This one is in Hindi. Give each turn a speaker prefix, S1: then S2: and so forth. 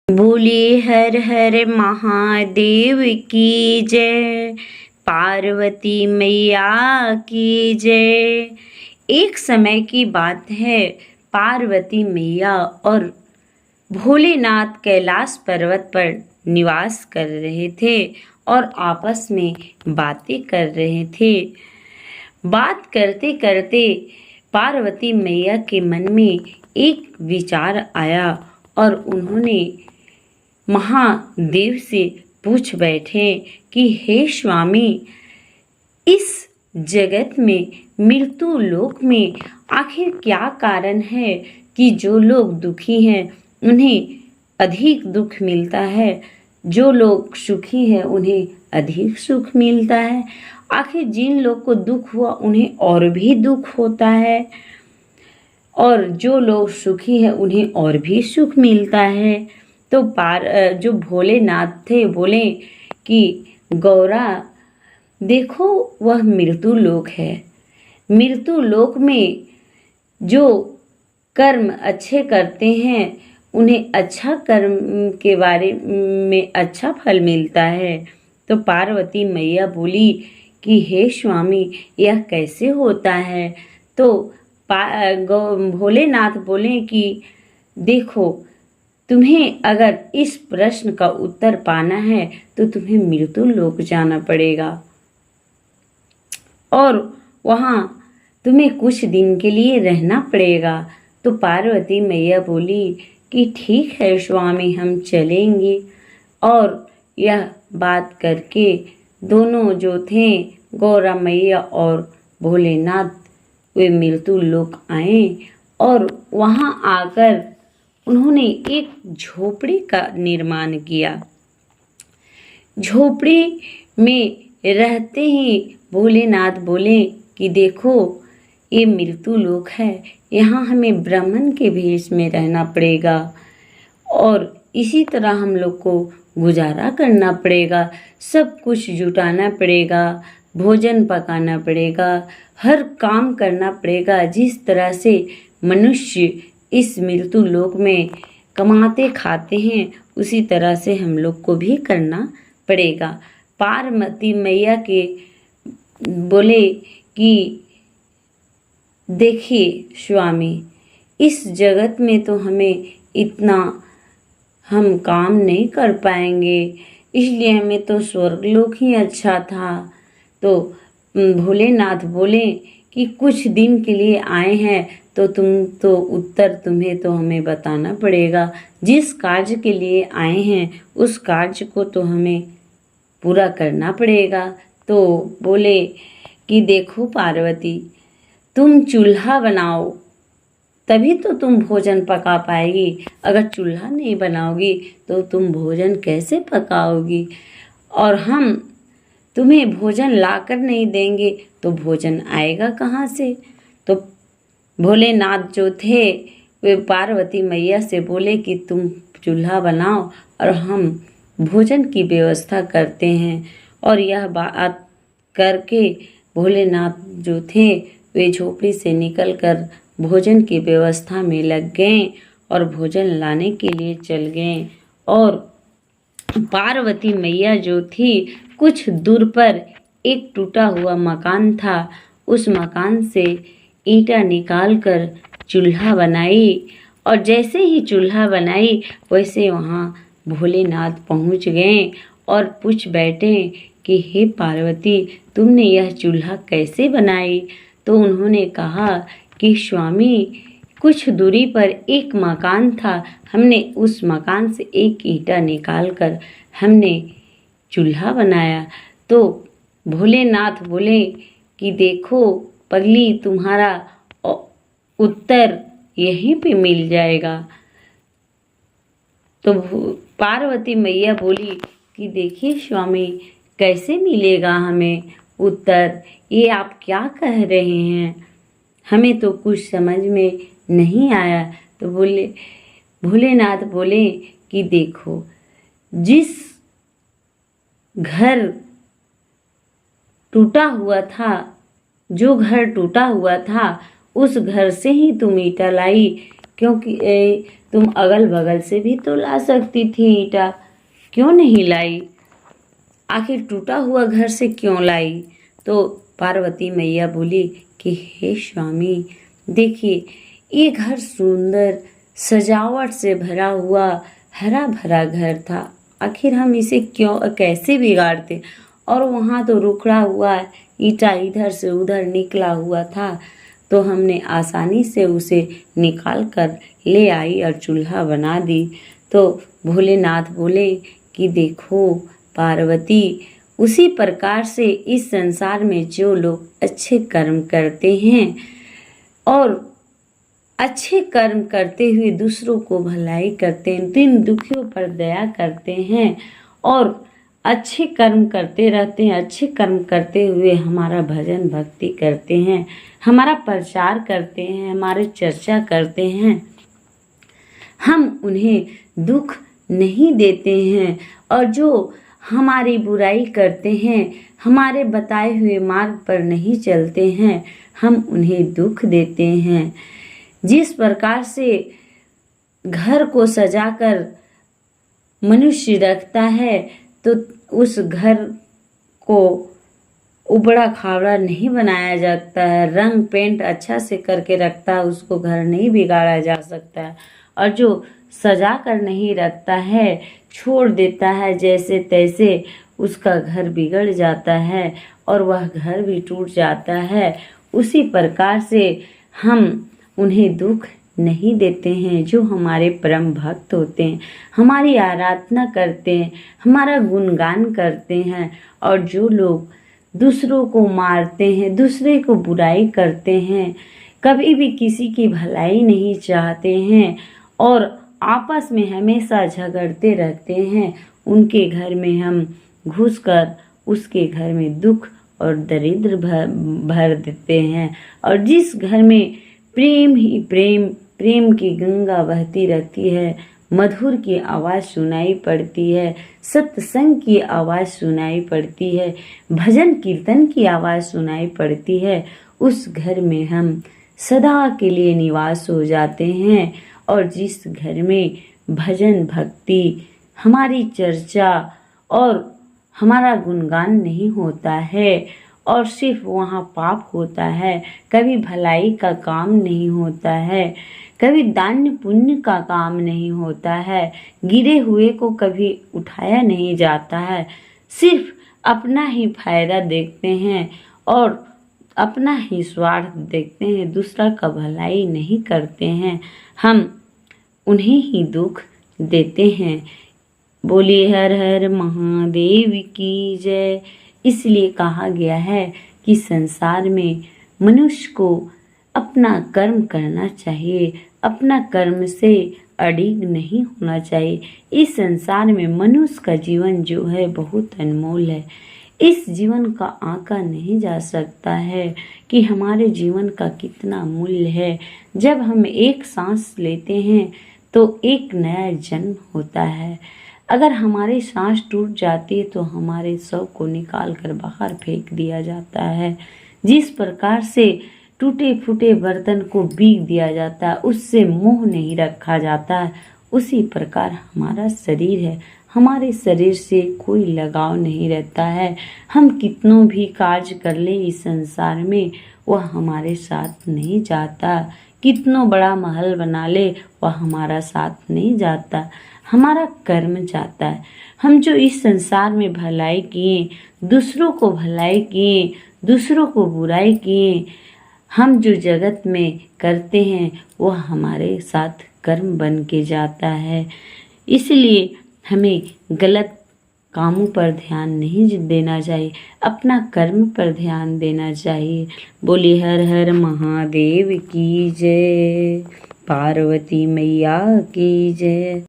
S1: बोले हर हर महादेव की जय, पार्वती मैया की जय। एक समय की बात है, पार्वती मैया और भोलेनाथ कैलाश पर्वत पर निवास कर रहे थे और आपस में बातें कर रहे थे। बात करते करते पार्वती मैया के मन में एक विचार आया और उन्होंने महादेव से पूछ बैठे कि हे स्वामी, इस जगत में मृत्यु लोक में आखिर क्या कारण है कि जो लोग दुखी हैं उन्हें अधिक दुख मिलता है, जो लोग सुखी हैं उन्हें अधिक सुख मिलता है। आखिर जिन लोग को दुख हुआ उन्हें और भी दुख होता है और जो लोग सुखी हैं उन्हें और भी सुख मिलता है। तो जो भोलेनाथ थे बोले कि गौरा देखो, वह मृत्यु लोक है। मृत्यु लोक में जो कर्म अच्छे करते हैं उन्हें अच्छा कर्म के बारे में अच्छा फल मिलता है। तो पार्वती मैया बोली कि हे स्वामी, यह कैसे होता है? तो भोलेनाथ बोले कि देखो, तुम्हें अगर इस प्रश्न का उत्तर पाना है तो तुम्हें मृत्यु लोक जाना पड़ेगा और वहाँ तुम्हें कुछ दिन के लिए रहना पड़ेगा। तो पार्वती मैया बोली कि ठीक है स्वामी, हम चलेंगे। और यह बात करके दोनों जो थे, गौरा मैया और भोलेनाथ, वे मृत्यु लोक आए और वहाँ आकर उन्होंने एक झोपड़ी का निर्माण किया। झोपड़ी में रहते ही भोलेनाथ बोले कि देखो, ये मृत्यु लोक है, यहाँ हमें ब्राह्मण के भेष में रहना पड़ेगा और इसी तरह हम लोग को गुजारा करना पड़ेगा, सब कुछ जुटाना पड़ेगा, भोजन पकाना पड़ेगा, हर काम करना पड़ेगा। जिस तरह से मनुष्य इस मृत्यु लोक में कमाते खाते हैं उसी तरह से हम लोग को भी करना पड़ेगा। पार्वती मैया के बोले कि देखिए स्वामी, इस जगत में तो हमें इतना हम काम नहीं कर पाएंगे, इसलिए हमें तो स्वर्गलोक ही अच्छा था। तो भोलेनाथ बोले कि कुछ दिन के लिए आए हैं तो तुम्हें तो हमें बताना पड़ेगा। जिस कार्य के लिए आए हैं उस कार्य को तो हमें पूरा करना पड़ेगा। तो बोले कि देखो पार्वती, तुम चूल्हा बनाओ तभी तो तुम भोजन पका पाएगी, अगर चूल्हा नहीं बनाओगी तो तुम भोजन कैसे पकाओगी? और हम तुम्हें भोजन लाकर नहीं देंगे तो भोजन आएगा कहाँ से? तो भोलेनाथ जो थे वे पार्वती मैया से बोले कि तुम चूल्हा बनाओ और हम भोजन की व्यवस्था करते हैं। और यह बात करके भोलेनाथ जो थे वे झोपड़ी से निकलकर भोजन की व्यवस्था में लग गए और भोजन लाने के लिए चल गए। और पार्वती मैया जो थी, कुछ दूर पर एक टूटा हुआ मकान था, उस मकान से ईंटा निकालकर चूल्हा बनाई और जैसे ही चूल्हा बनाई वैसे वहाँ भोलेनाथ पहुँच गए और पूछ बैठे कि हे पार्वती, तुमने यह चूल्हा कैसे बनाई? तो उन्होंने कहा कि स्वामी, कुछ दूरी पर एक मकान था, हमने उस मकान से एक ईंटा निकालकर हमने चूल्हा बनाया। तो भोलेनाथ बोले कि देखो पगली, तुम्हारा उत्तर यहीं पे मिल जाएगा। तो पार्वती मैया बोली कि देखिए स्वामी, कैसे मिलेगा हमें उत्तर? ये आप क्या कह रहे हैं? हमें तो कुछ समझ में नहीं आया। तो भोलेनाथ बोले कि देखो, जिस घर टूटा हुआ था, जो घर टूटा हुआ था उस घर से ही तुम ईंटा लाई, क्योंकि तुम अगल बगल से भी तो ला सकती थी ईंटा, क्यों नहीं लाई? आखिर टूटा हुआ घर से क्यों लाई? तो पार्वती मैया बोली कि हे स्वामी, देखिए ये घर सुंदर सजावट से भरा हुआ हरा भरा घर था, आखिर हम इसे क्यों कैसे बिगाड़ते? और वहाँ तो रुखड़ा हुआ ईंटा इधर से उधर निकला हुआ था, तो हमने आसानी से उसे निकाल कर ले आई और चूल्हा बना दी। तो भोलेनाथ बोले कि देखो पार्वती, उसी प्रकार से इस संसार में जो लोग अच्छे कर्म करते हैं और अच्छे कर्म करते हुए दूसरों को भलाई करते हैं, दिन दुखियों पर दया करते हैं और अच्छे कर्म करते रहते हैं, अच्छे कर्म करते हुए हमारा भजन भक्ति करते हैं, हमारा प्रचार करते हैं, हमारे चर्चा करते हैं, हम उन्हें दुख नहीं देते हैं। और जो हमारी बुराई करते हैं, हमारे बताए हुए मार्ग पर नहीं चलते हैं, हम उन्हें दुख देते हैं। जिस प्रकार से घर को सजाकर मनुष्य रखता है, तो उस घर को उबड़ा खाबड़ा नहीं बनाया जाता है, रंग पेंट अच्छा से करके रखता है, उसको घर नहीं बिगाड़ा जा सकता है। और जो सजा कर नहीं रखता है, छोड़ देता है जैसे तैसे, उसका घर बिगड़ जाता है और वह घर भी टूट जाता है। उसी प्रकार से हम उन्हें दुख नहीं देते हैं। जो हमारे परम भक्त होते हैं, हमारी आराधना करते हैं, हमारा गुणगान करते हैं, और जो लोग दूसरों को मारते हैं, दूसरे को बुराई करते हैं, कभी भी किसी की भलाई नहीं चाहते हैं और आपस में हमेशा झगड़ते रहते हैं, उनके घर में हम घुसकर उसके घर में दुख और दरिद्र भर देते हैं। और जिस घर में प्रेम ही प्रेम, प्रेम की गंगा बहती रहती है, मधुर की आवाज़ सुनाई पड़ती है, सत्संग की आवाज़ सुनाई पड़ती है, भजन कीर्तन की आवाज़ सुनाई पड़ती है, उस घर में हम सदा के लिए निवास हो जाते हैं। और जिस घर में भजन भक्ति, हमारी चर्चा और हमारा गुणगान नहीं होता है और सिर्फ वहाँ पाप होता है, कभी भलाई का काम नहीं होता है, कभी दान पुण्य का काम नहीं होता है, गिरे हुए को कभी उठाया नहीं जाता है, सिर्फ अपना ही फायदा देखते हैं और अपना ही स्वार्थ देखते हैं, दूसरा का भलाई नहीं करते हैं, हम उन्हें ही दुख देते हैं। बोलिए हर हर महादेव की जय। इसलिए कहा गया है कि संसार में मनुष्य को अपना कर्म करना चाहिए, अपना कर्म से अड़िग नहीं होना चाहिए। इस संसार में मनुष्य का जीवन जो है बहुत अनमोल है। इस जीवन का आंका नहीं जा सकता है कि हमारे जीवन का कितना मूल्य है। जब हम एक सांस लेते हैं तो एक नया जन्म होता है। अगर हमारी सांस टूट जाती है तो हमारे शव को निकाल कर बाहर फेंक दिया जाता है। जिस प्रकार से टूटे फूटे बर्तन को बीग दिया जाता है, उससे मोह नहीं रखा जाता है, उसी प्रकार हमारा शरीर है। हमारे शरीर से कोई लगाव नहीं रहता है। हम कितनों भी कार्य कर ले इस संसार में, वह हमारे साथ नहीं जाता। कितनों बड़ा महल बना ले, वह हमारा साथ नहीं जाता, हमारा कर्म जाता है। हम जो इस संसार में भलाई किए, दूसरों को भलाई किए, दूसरों को बुराई किए, हम जो जगत में करते हैं वह हमारे साथ कर्म बन के जाता है। इसलिए हमें गलत कामों पर ध्यान नहीं देना चाहिए, अपना कर्म पर ध्यान देना चाहिए। बोलिए हर हर महादेव की जय, पार्वती मैया की जय।